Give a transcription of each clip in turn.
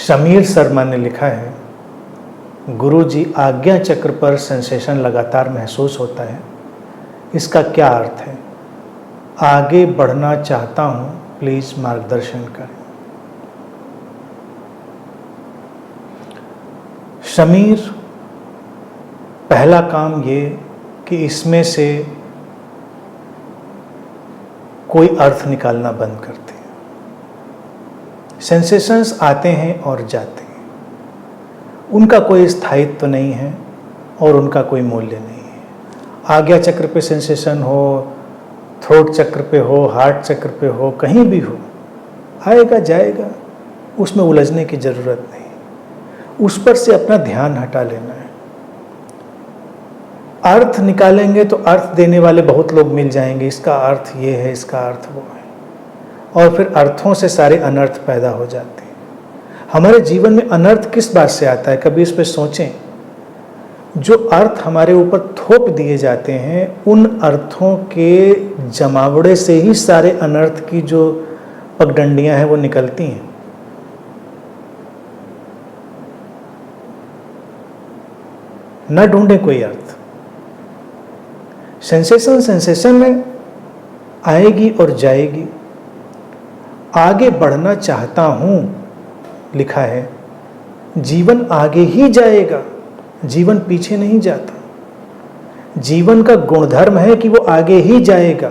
शमीर शर्मा ने लिखा है, गुरुजी आज्ञा चक्र पर सेंसेशन लगातार महसूस होता है, इसका क्या अर्थ है? आगे बढ़ना चाहता हूँ, प्लीज़ मार्गदर्शन करें। शमीर, पहला काम ये कि इसमें से कोई अर्थ निकालना बंद करते हैं। सेंसेशंस आते हैं और जाते हैं, उनका कोई स्थायित्व तो नहीं है और उनका कोई मूल्य नहीं है। आज्ञा चक्र पे सेंसेशन हो, थ्रोट चक्र पे हो, हार्ट चक्र पे हो, कहीं भी हो, आएगा जाएगा, उसमें उलझने की ज़रूरत नहीं, उस पर से अपना ध्यान हटा लेना है। अर्थ निकालेंगे तो अर्थ देने वाले बहुत लोग मिल जाएंगे, इसका अर्थ ये है, इसका अर्थ वो है, और फिर अर्थों से सारे अनर्थ पैदा हो जाते हैं। हमारे जीवन में अनर्थ किस बात से आता है? कभी इस पर सोचें। जो अर्थ हमारे ऊपर थोप दिए जाते हैं, उन अर्थों के जमावड़े से ही सारे अनर्थ की जो पगडंडियां हैं वो निकलती हैं। न ढूंढें कोई अर्थ। सेंसेशन में आएगी और जाएगी। आगे बढ़ना चाहता हूं लिखा है, जीवन आगे ही जाएगा, जीवन पीछे नहीं जाता। जीवन का गुणधर्म है कि वो आगे ही जाएगा,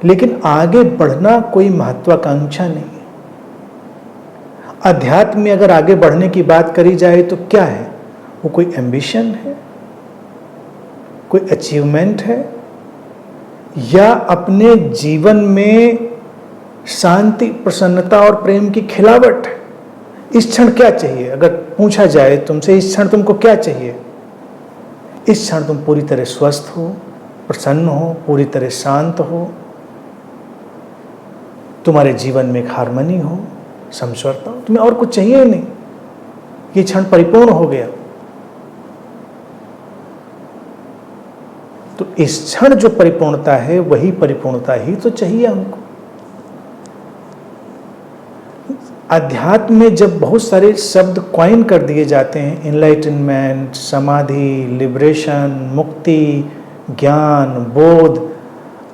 लेकिन आगे बढ़ना कोई महत्वाकांक्षा नहीं है। अध्यात्म में अगर आगे बढ़ने की बात करी जाए तो क्या है? वो कोई एम्बिशन है, कोई अचीवमेंट है, या अपने जीवन में शांति, प्रसन्नता और प्रेम की खिलावट है? इस क्षण क्या चाहिए? अगर पूछा जाए तुमसे, इस क्षण तुमको क्या चाहिए? इस क्षण तुम पूरी तरह स्वस्थ हो, प्रसन्न हो, पूरी तरह शांत हो, तुम्हारे जीवन में एक हार्मनी हो, समझौता हो, तुम्हें और कुछ चाहिए ही नहीं, ये क्षण परिपूर्ण हो गया। तो इस क्षण जो परिपूर्णता है, वही परिपूर्णता ही तो चाहिए हमको। अध्यात्म में जब बहुत सारे शब्द कॉइन कर दिए जाते हैं, इनलाइटनमेंट, समाधि, लिबरेशन, मुक्ति, ज्ञान, बोध,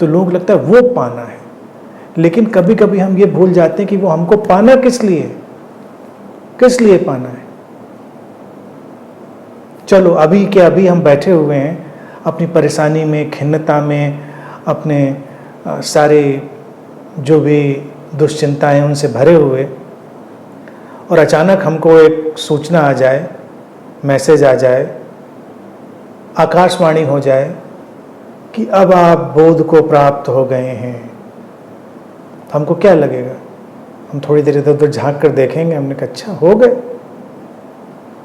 तो लोग लगता है वो पाना है। लेकिन कभी कभी हम ये भूल जाते हैं कि वो हमको पाना किस लिए पाना है। चलो अभी के अभी हम बैठे हुए हैं अपनी परेशानी में, खिन्नता में, अपने सारे जो भी दुश्चिंताएं उनसे भरे हुए, और अचानक हमको एक सूचना आ जाए, मैसेज आ जाए, आकाशवाणी हो जाए कि अब आप बोध को प्राप्त हो गए हैं, तो हमको क्या लगेगा? हम थोड़ी देर इधर उधर झांक कर देखेंगे, हमने कहा अच्छा हो गए,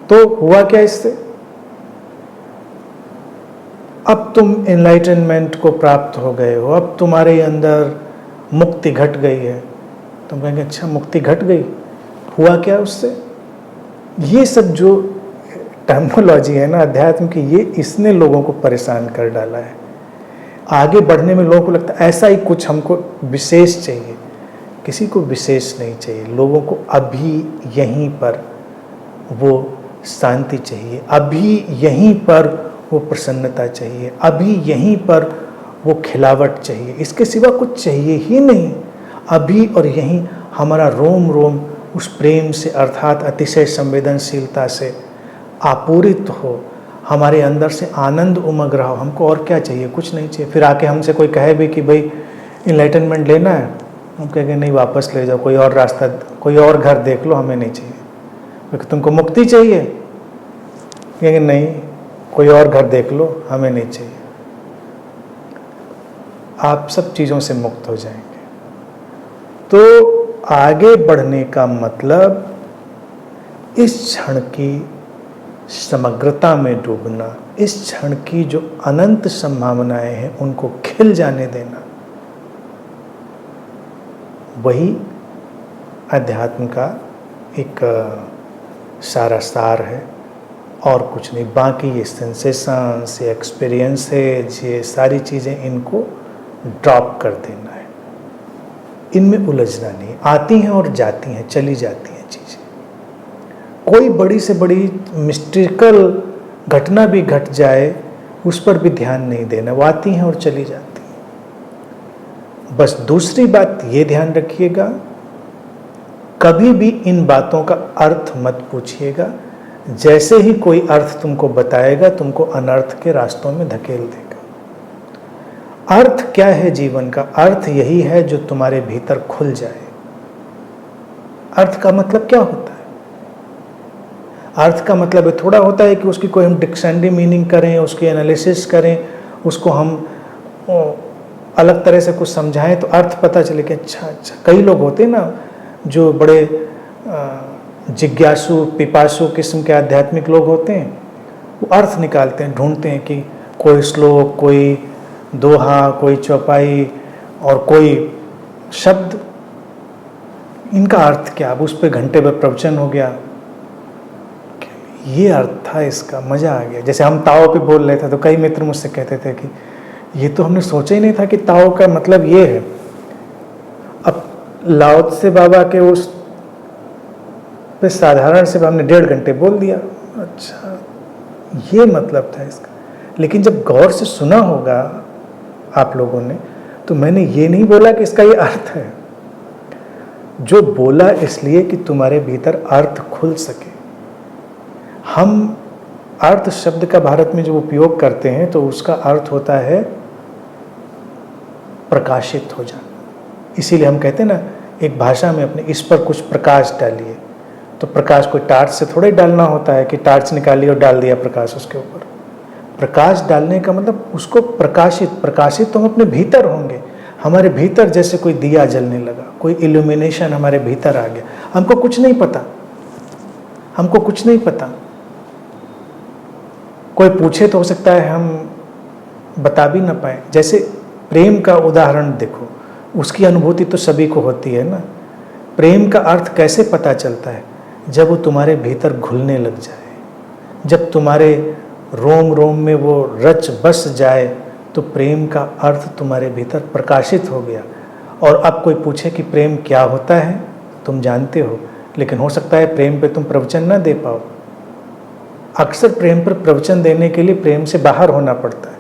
तो हुआ क्या इससे? अब तुम एनलाइटनमेंट को प्राप्त हो गए हो, अब तुम्हारे अंदर मुक्ति घट गई है। तुम कहेंगे अच्छा मुक्ति घट गई, हुआ क्या उससे? ये सब जो टर्मिनोलॉजी है ना अध्यात्म की, ये इसने लोगों को परेशान कर डाला है। आगे बढ़ने में लोगों को लगता है ऐसा ही कुछ हमको विशेष चाहिए। किसी को विशेष नहीं चाहिए, लोगों को अभी यहीं पर वो शांति चाहिए, अभी यहीं पर वो प्रसन्नता चाहिए, अभी यहीं पर वो खिलावट चाहिए, इसके सिवा कुछ चाहिए ही नहीं। अभी और यहीं हमारा रोम रोम उस प्रेम से, अर्थात अतिशय संवेदनशीलता से आपूरित हो, हमारे अंदर से आनंद उमग रहा हो। हमको और क्या चाहिए? कुछ नहीं चाहिए। फिर आके हमसे कोई कहे भी कि भाई इनलाइटनमेंट लेना है, हम कहेंगे नहीं, वापस ले जाओ, कोई और रास्ता, कोई और घर देख लो, हमें नहीं चाहिए। क्योंकि तुमको मुक्ति चाहिए, कहेंगे नहीं, कोई और घर देख लो, हमें नहीं चाहिए। आप सब चीज़ों से मुक्त हो जाएंगे। तो आगे बढ़ने का मतलब इस क्षण की समग्रता में डूबना, इस क्षण की जो अनंत संभावनाएं हैं उनको खिल जाने देना, वही अध्यात्म का एक सारा सार है और कुछ नहीं। बाकी ये सेंसेशंस, ये एक्सपीरियंसेज, ये सारी चीज़ें, इनको ड्रॉप कर देना है। इनमें उलझना नहीं, आती हैं और जाती हैं, चली जाती हैं चीज़ें। कोई बड़ी से बड़ी मिस्टिकल घटना भी घट जाए उस पर भी ध्यान नहीं देना, वो आती हैं और चली जाती हैं। बस दूसरी बात ये ध्यान रखिएगा, कभी भी इन बातों का अर्थ मत पूछिएगा। जैसे ही कोई अर्थ तुमको बताएगा, तुमको अनर्थ के रास्तों में धकेल देगा। अर्थ क्या है जीवन का? अर्थ यही है जो तुम्हारे भीतर खुल जाए। अर्थ का मतलब क्या होता है? अर्थ का मतलब थोड़ा होता है कि उसकी कोई हम डिक्शनरी मीनिंग करें, उसकी एनालिसिस करें, उसको हम अलग तरह से कुछ समझाएं तो अर्थ पता चले कि अच्छा। कई लोग होते हैं ना जो बड़े जिज्ञासु पिपासु किस्म के आध्यात्मिक लोग होते हैं, वो अर्थ निकालते हैं, ढूंढते हैं कि कोई श्लोक, कोई दोहा, कोई चौपाई और कोई शब्द, इनका अर्थ क्या? अब उस पर घंटे भर प्रवचन हो गया, ये अर्थ था इसका, मज़ा आ गया। जैसे हम ताओ पे बोल रहे थे तो कई मित्र मुझसे कहते थे कि ये तो हमने सोचा ही नहीं था कि ताओ का मतलब ये है। अब लाओ त्से बाबा के उस पे साधारण से हमने 1.5 घंटे बोल दिया, अच्छा ये मतलब था इसका। लेकिन जब गौर से सुना होगा आप लोगों ने, तो मैंने ये नहीं बोला कि इसका ये अर्थ है, जो बोला इसलिए कि तुम्हारे भीतर अर्थ खुल सके। हम अर्थ शब्द का भारत में जो उपयोग करते हैं तो उसका अर्थ होता है प्रकाशित हो जाना। इसीलिए हम कहते हैं ना, एक भाषा में अपने इस पर कुछ प्रकाश डालिए, तो प्रकाश कोई टार्च से थोड़ा ही डालना होता है कि टार्च निकाली और डाल दिया प्रकाश उसके ऊपर। प्रकाश डालने का मतलब उसको प्रकाशित तो हम अपने भीतर होंगे। हमारे भीतर जैसे कोई दिया जलने लगा, कोई इल्यूमिनेशन हमारे भीतर आ गया। हमको कुछ नहीं पता, हमको कुछ नहीं पता। कोई पूछे तो हो सकता है हम बता भी ना पाए। जैसे प्रेम का उदाहरण देखो, उसकी अनुभूति तो सभी को होती है ना। प्रेम का अर्थ कैसे पता चलता है? जब वो तुम्हारे भीतर घुलने लग जाए, जब तुम्हारे रोम रोम में वो रच बस जाए, तो प्रेम का अर्थ तुम्हारे भीतर प्रकाशित हो गया। और अब कोई पूछे कि प्रेम क्या होता है, तुम जानते हो, लेकिन हो सकता है प्रेम पे तुम प्रवचन ना दे पाओ। अक्सर प्रेम पर प्रवचन देने के लिए प्रेम से बाहर होना पड़ता है।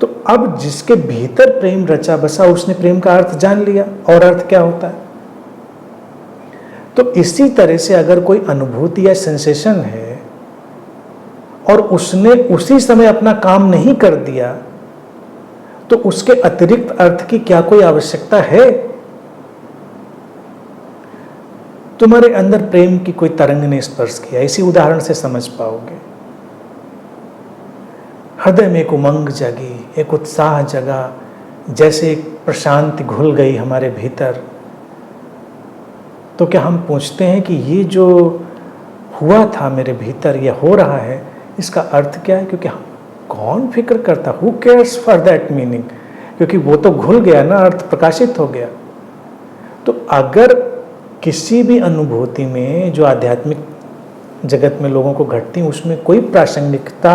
तो अब जिसके भीतर प्रेम रचा बसा, उसने प्रेम का अर्थ जान लिया, और अर्थ क्या होता है। तो इसी तरह से अगर कोई अनुभूति या सेंसेशन है और उसने उसी समय अपना काम नहीं कर दिया, तो उसके अतिरिक्त अर्थ की क्या कोई आवश्यकता है? तुम्हारे अंदर प्रेम की कोई तरंग ने स्पर्श किया, इसी उदाहरण से समझ पाओगे। हृदय में एक उमंग जगी, एक उत्साह जगा, जैसे एक प्रशांति घुल गई हमारे भीतर। तो क्या हम पूछते हैं कि ये जो हुआ था मेरे भीतर, ये हो रहा है, इसका अर्थ क्या है? क्योंकि कौन फिक्र करता, who cares for that meaning, क्योंकि वो तो घुल गया ना, अर्थ प्रकाशित हो गया। तो अगर किसी भी अनुभूति में जो आध्यात्मिक जगत में लोगों को घटती, उसमें कोई प्रासंगिकता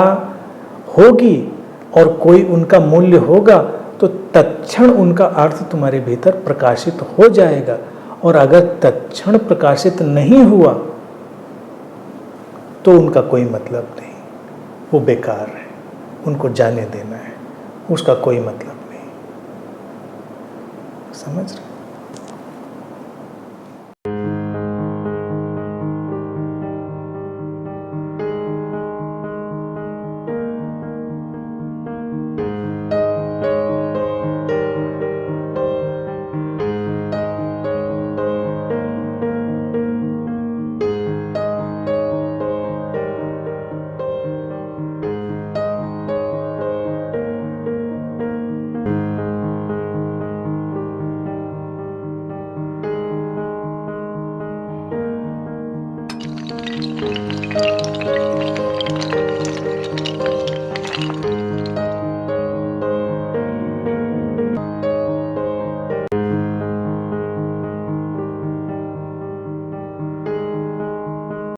होगी और कोई उनका मूल्य होगा, तो तत्क्षण उनका अर्थ तुम्हारे भीतर प्रकाशित हो जाएगा। और अगर तत्क्षण प्रकाशित नहीं हुआ तो उनका कोई मतलब नहीं, वो बेकार है, उनको जाने देना है, उसका कोई मतलब नहीं। समझ रहे?